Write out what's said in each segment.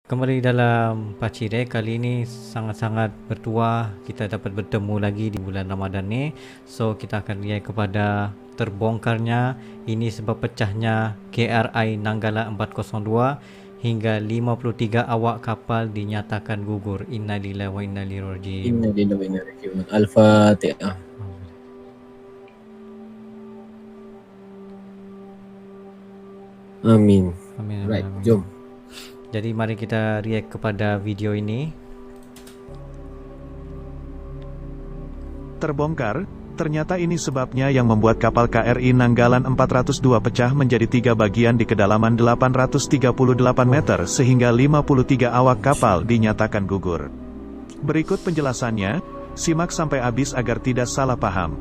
Kembali dalam Pacire, kali ini sangat-sangat bertuah kita dapat bertemu lagi di bulan Ramadan ni. So kita akan lihat kepada terbongkarnya ini sebab pecahnya KRI Nanggala 402 hingga 53 awak kapal dinyatakan gugur. Innalillahi wa inna ilaihi raji'un. Inna lillahi wa inna ilaihi raji'un. Al-Fatihah. Amin. Amin. Right, Amin. jom. Jadi mari kita react kepada video ini. Terbongkar, ternyata ini sebabnya yang membuat kapal KRI Nanggalan 402 pecah menjadi 3 bagian di kedalaman 838 meter sehingga 53 awak kapal dinyatakan gugur. Berikut penjelasannya, simak sampai habis agar tidak salah paham.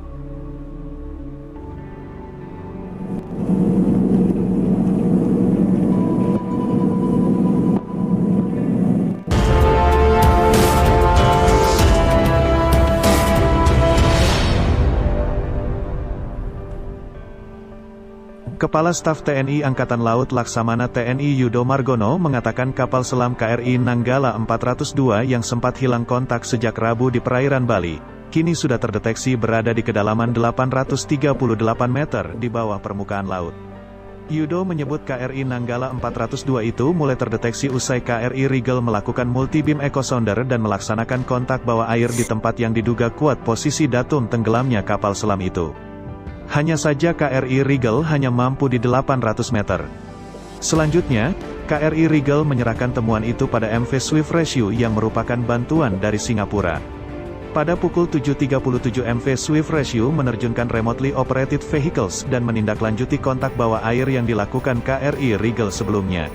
Kepala Staf TNI Angkatan Laut Laksamana TNI Yudo Margono mengatakan kapal selam KRI Nanggala 402 yang sempat hilang kontak sejak Rabu di perairan Bali, kini sudah terdeteksi berada di kedalaman 838 meter di bawah permukaan laut. Yudo menyebut KRI Nanggala 402 itu mulai terdeteksi usai KRI Rigel melakukan multi-beam echo sounder dan melaksanakan kontak bawah air di tempat yang diduga kuat posisi datum tenggelamnya kapal selam itu. Hanya saja KRI Rigel hanya mampu di 800 meter. Selanjutnya, KRI Rigel menyerahkan temuan itu pada MV Swift Rescue yang merupakan bantuan dari Singapura. Pada pukul 7.37 MV Swift Rescue menerjunkan remotely operated vehicles dan menindaklanjuti kontak bawah air yang dilakukan KRI Rigel sebelumnya.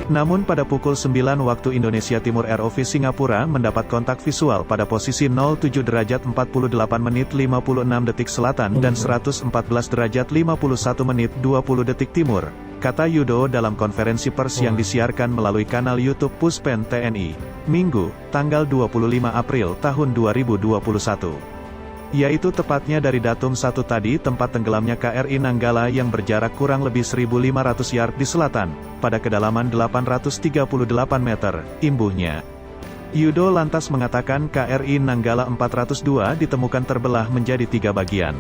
Namun pada pukul 9 waktu Indonesia Timur ROV Singapura mendapat kontak visual pada posisi 07 derajat 48 menit 56 detik selatan dan 114 derajat 51 menit 20 detik timur, kata Yudo dalam konferensi pers yang disiarkan melalui kanal YouTube Puspen TNI, Minggu, tanggal 25 April tahun 2021. Yaitu tepatnya dari datum 1 tadi tempat tenggelamnya KRI Nanggala yang berjarak kurang lebih 1.500 yard di selatan, pada kedalaman 838 meter, imbuhnya. Yudo lantas mengatakan KRI Nanggala 402 ditemukan terbelah menjadi 3 bagian.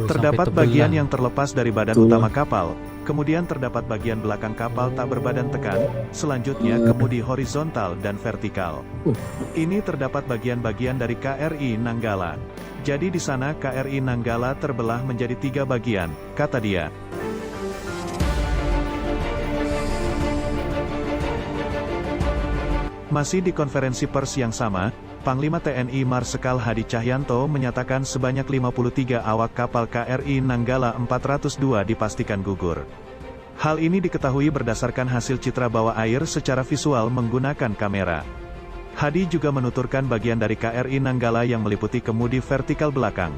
Terdapat bagian yang terlepas dari badan utama kapal, kemudian terdapat bagian belakang kapal tak berbadan tekan, selanjutnya kemudi horizontal dan vertikal. Ini terdapat bagian-bagian dari KRI Nanggala. Jadi di sana KRI Nanggala terbelah menjadi 3 bagian, kata dia. Masih di konferensi pers yang sama, Panglima TNI Marsikal Hadi Cahyanto menyatakan sebanyak 53 awak kapal KRI Nanggala 402 dipastikan gugur. Hal ini diketahui berdasarkan hasil citra bawah air secara visual menggunakan kamera. Hadi juga menuturkan bagian dari KRI Nanggala yang meliputi kemudi vertikal belakang,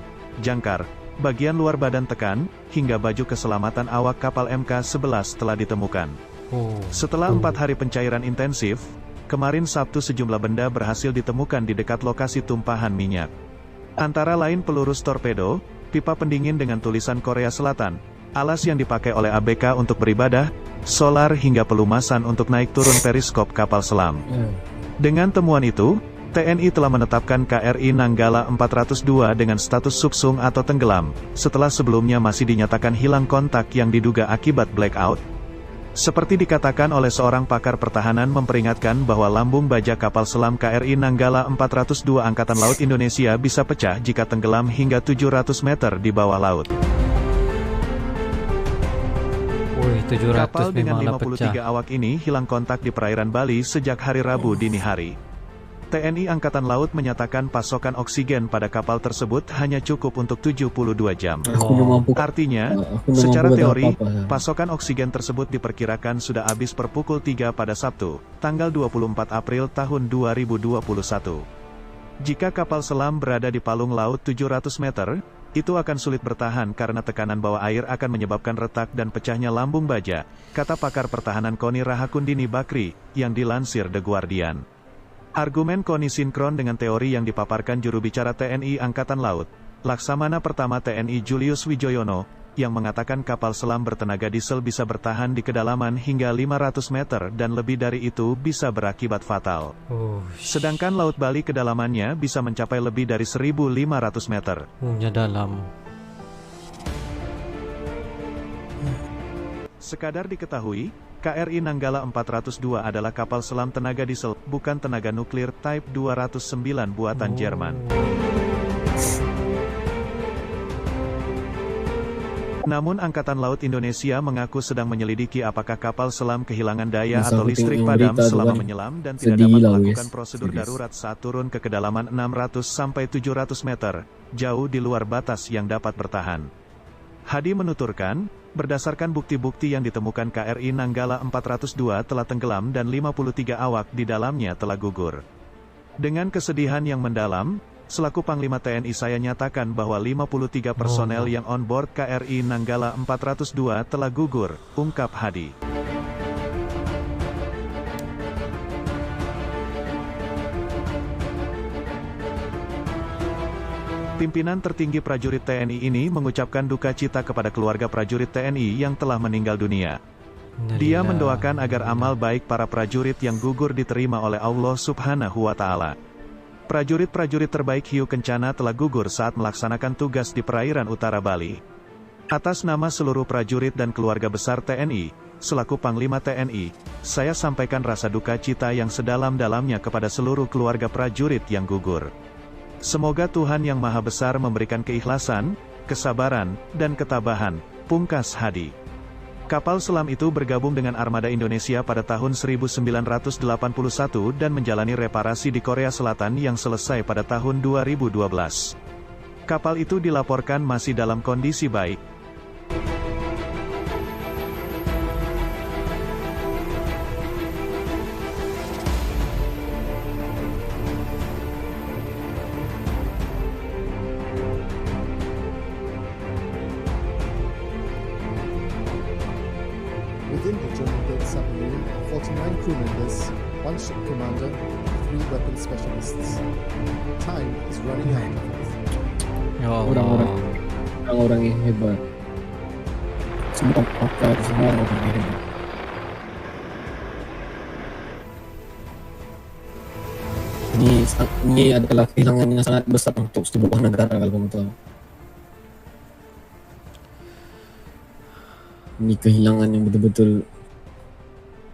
jangkar, bagian luar badan tekan, hingga baju keselamatan awak kapal MK11 telah ditemukan. Setelah 4 hari pencairan intensif, kemarin Sabtu sejumlah benda berhasil ditemukan di dekat lokasi tumpahan minyak. Antara lain peluru torpedo, pipa pendingin dengan tulisan Korea Selatan, alas yang dipakai oleh ABK untuk beribadah, solar hingga pelumasan untuk naik turun periskop kapal selam. Dengan temuan itu, TNI telah menetapkan KRI Nanggala 402 dengan status subsung atau tenggelam, setelah sebelumnya masih dinyatakan hilang kontak yang diduga akibat blackout. Seperti dikatakan oleh seorang pakar pertahanan memperingatkan bahwa lambung baja kapal selam KRI Nanggala 402 Angkatan Laut Indonesia bisa pecah jika tenggelam hingga 700 meter di bawah laut. 700 Kapal dengan memanglah 53 pecah. awak ini hilang kontak di perairan Bali sejak hari Rabu dini hari. TNI Angkatan Laut menyatakan pasokan oksigen pada kapal tersebut hanya cukup untuk 72 jam. Artinya, secara teori, pasokan oksigen tersebut diperkirakan sudah habis per pukul 3 pada Sabtu, tanggal 24 April tahun 2021. Jika kapal selam berada di palung laut 700 meter, itu akan sulit bertahan karena tekanan bawah air akan menyebabkan retak dan pecahnya lambung baja, kata pakar pertahanan KONI Rahakundini Bakri, yang dilansir The Guardian. Argumen KONI sinkron dengan teori yang dipaparkan juru bicara TNI Angkatan Laut, Laksamana Pertama TNI Julius Wijoyono, yang mengatakan kapal selam bertenaga diesel bisa bertahan di kedalaman hingga 500 meter dan lebih dari itu bisa berakibat fatal. Sedangkan Laut Bali kedalamannya bisa mencapai lebih dari 1.500 meter. Dalam. Sekadar diketahui, KRI Nanggala 402 adalah kapal selam tenaga diesel, bukan tenaga nuklir Type 209 buatan Jerman. Namun Angkatan Laut Indonesia mengaku sedang menyelidiki apakah kapal selam kehilangan daya atau listrik padam selama menyelam dan tidak dapat melakukan prosedur darurat saat turun ke kedalaman 600-700 meter, jauh di luar batas yang dapat bertahan. Hadi menuturkan, berdasarkan bukti-bukti yang ditemukan KRI Nanggala 402 telah tenggelam dan 53 awak di dalamnya telah gugur. Dengan kesedihan yang mendalam, selaku Panglima TNI saya nyatakan bahwa 53 personel yang on board KRI Nanggala 402 telah gugur, ungkap Hadi. Pimpinan tertinggi prajurit TNI ini mengucapkan duka cita kepada keluarga prajurit TNI yang telah meninggal dunia. Dia mendoakan agar amal baik para prajurit yang gugur diterima oleh Allah Subhanahu wa Ta'ala. Prajurit-prajurit terbaik Hiu Kencana telah gugur saat melaksanakan tugas di perairan utara Bali. Atas nama seluruh prajurit dan keluarga besar TNI, selaku Panglima TNI, saya sampaikan rasa duka cita yang sedalam-dalamnya kepada seluruh keluarga prajurit yang gugur. Semoga Tuhan Yang Maha Besar memberikan keikhlasan, kesabaran, dan ketabahan, pungkas Hadi. Kapal selam itu bergabung dengan Armada Indonesia pada tahun 1981 dan menjalani reparasi di Korea Selatan yang selesai pada tahun 2012. Kapal itu dilaporkan masih dalam kondisi baik. Within the German-built submarine are 49 crew members, 1 ship commander, 3 weapons specialists. Time is running out. Ya Allah. Orang-orang yang hebat. Semua pakar, semua orang yang hebat. Ini adalah kehilangan yang sangat besar untuk sebuah negara kalau kamu tahu. Ini kehilangan yang betul-betul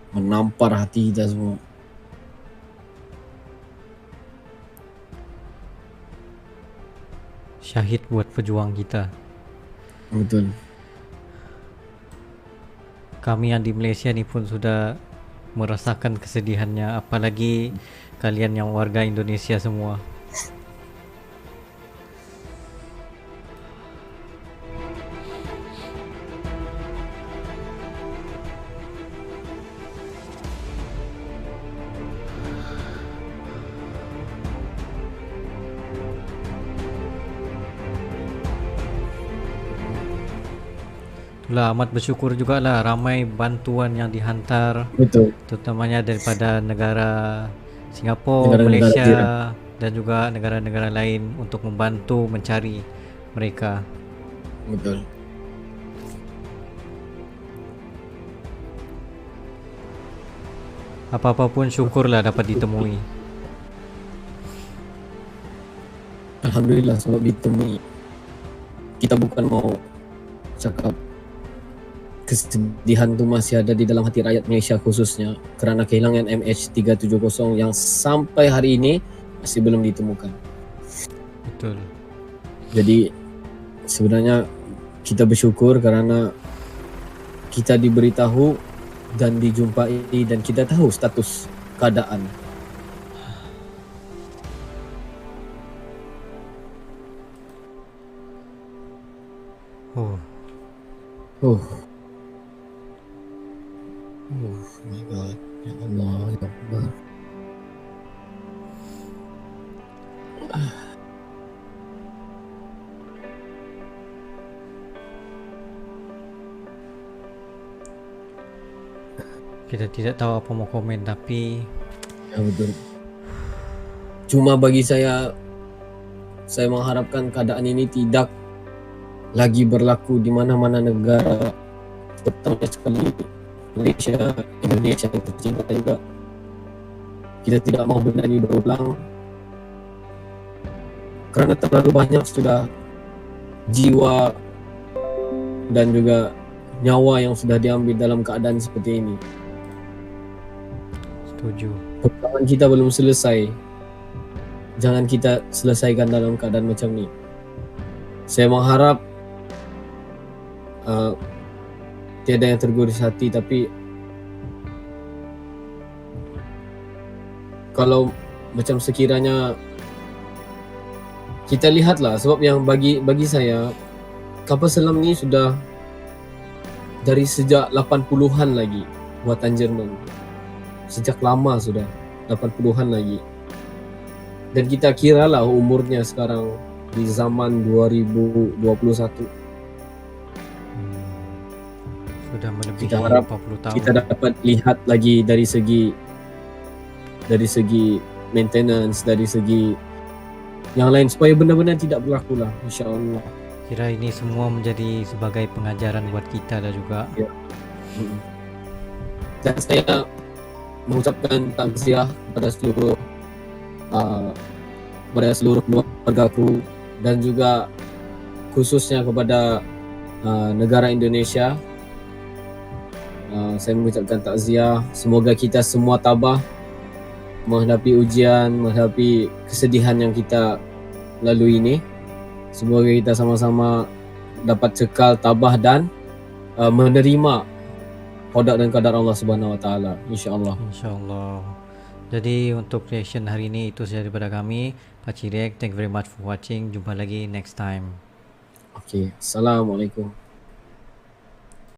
menampar hati kita semua. Syahid buat pejuang kita. Betul. Kami yang di Malaysia ni pun sudah merasakan kesedihannya, apalagi kalian yang warga Indonesia semua. Itulah, amat bersyukur jugalah ramai bantuan yang dihantar. Betul. Terutamanya daripada negara Singapura, Negara-negara Malaysia jiran. dan juga negara-negara lain untuk membantu mencari mereka. Betul. Apa-apa pun syukurlah dapat ditemui. Alhamdulillah sebab ditemui. Kita bukan mau cakap kesedihan tu masih ada di dalam hati rakyat Malaysia khususnya kerana kehilangan MH370 yang sampai hari ini masih belum ditemukan. Betul. Jadi sebenarnya kita bersyukur kerana kita diberitahu dan dijumpai dan kita tahu status keadaan. Oh, Oh my God. Ya Allah, ya Allah. kita tidak tahu apa mau komen, tapi Ya betul. Cuma bagi saya mengharapkan keadaan ini tidak lagi berlaku di mana-mana negara, terutama sekali Malaysia, Indonesia yang tercinta juga. Kita tidak mahu benda ini berulang kerana terlalu banyak sudah jiwa dan juga nyawa yang sudah diambil dalam keadaan seperti ini. Setuju. Perjuangan kita belum selesai. Jangan kita selesaikan dalam keadaan macam ni. Saya mengharap tiada yang terguris hati, tapi kalau macam sekiranya kita lihatlah, sebab yang bagi saya kapal selam ni sudah dari sejak 80-an lagi buatan Jerman. Sejak lama sudah 80-an lagi. Dan kita kiralah umurnya sekarang di zaman 2021. Sudah melebihi Kita harap 40 tahun. kita dapat lihat lagi dari segi maintenance, dari segi yang lain supaya benda-benda tidak berlaku lah, insya-Allah. Kira ini semua menjadi sebagai pengajaran buat kita dah juga. Dan saya mengucapkan takziah kepada seluruh keluarga kru dan juga khususnya kepada negara Indonesia. Saya mengucapkan takziah, semoga kita semua tabah menghadapi ujian, menghadapi kesedihan yang kita lalui ini. Semoga kita sama-sama dapat cekal, tabah dan menerima qada dan qadar Allah Subhanahu Wa Taala, insya-Allah. InsyaAllah. Jadi untuk reaction hari ini itu saja daripada kami. Pak Cirek, thank you very much for watching. Jumpa lagi next time. Okey, assalamualaikum.